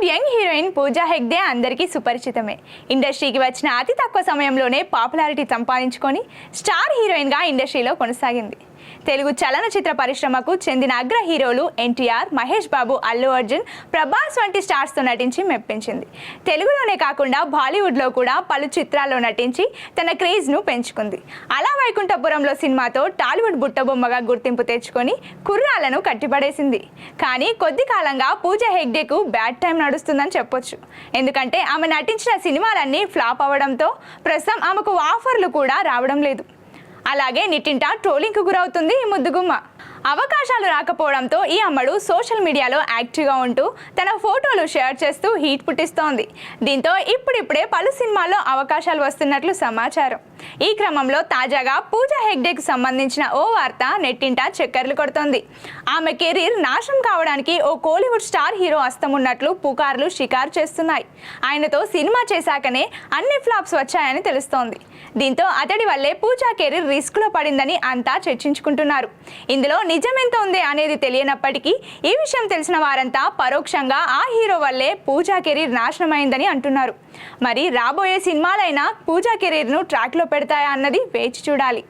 Tollywood young heroine Pooja Hegde అందరికీ సుపరిచితమే. ఇండస్ట్రీకి వచ్చిన అతి తక్కువ సమయంలోనే పాపులారిటీ సంపాదించుకొని స్టార్ హీరోయిన్గా ఇండస్ట్రీలో కొనసాగింది. తెలుగు చలనచిత్ర పరిశ్రమకు చెందిన అగ్ర హీరోలు ఎన్టీఆర్, మహేష్ బాబు, అల్లు అర్జున్, ప్రభాస్ వంటి స్టార్స్తో నటించి మెప్పించింది. తెలుగులోనే కాకుండా బాలీవుడ్లో కూడా పలు చిత్రాల్లో నటించి తన క్రేజ్ను పెంచుకుంది. అలా వైకుంఠపురంలో సినిమాతో టాలీవుడ్ బుట్టబొమ్మగా గుర్తింపు తెచ్చుకొని కుర్రాలను కట్టిపడేసింది. కానీ కొద్ది కాలంగా పూజా హెగ్డేకు బ్యాడ్ టైం నడుస్తుందని చెప్పొచ్చు. ఎందుకంటే ఆమె నటించిన సినిమాలన్నీ ఫ్లాప్ అవ్వడంతో ప్రస్తుతం ఆమెకు ఆఫర్లు కూడా రావడం లేదు. అలాగే నిట్టింట ట్రోలింగ్కు గురవుతుంది ఈ ముద్దుగుమ్మ. అవకాశాలు రాకపోవడంతో ఈ అమ్మడు సోషల్ మీడియాలో యాక్టివ్గా ఉంటూ తన ఫోటోలు షేర్ చేస్తూ హీట్ పుట్టిస్తోంది. దీంతో ఇప్పుడిప్పుడే పలు సినిమాల్లో అవకాశాలు వస్తున్నట్లు సమాచారం. ఈ క్రమంలో తాజాగా పూజా హెగ్డేకు సంబంధించిన ఓ వార్త నెట్టింట చక్కర్లు కొడుతోంది. ఆమె కెరీర్ నాశనం కావడానికి ఓ కోలీవుడ్ స్టార్ హీరో హస్తం ఉన్నట్లు పుకార్లు షికారు చేస్తున్నాయి. ఆయనతో సినిమా చేశాకనే అన్ని ఫ్లాప్స్ వచ్చాయని తెలుస్తోంది. దీంతో అతడి వల్లే పూజా కెరీర్ రిస్క్లో పడిందని అంతా చర్చించుకుంటున్నారు. ఇందులో నిజమెంత ఉంది అనేది తెలియనప్పటికీ ఈ విషయం తెలిసిన వారంతా పరోక్షంగా ఆ హీరో వల్లే పూజా కెరీర్ నాశనమైందని అంటున్నారు. మరి రాబోయే సినిమాలైనా పూజా కెరీర్ను ట్రాక్లో పెడతాయా అన్నది వేచి చూడాలి.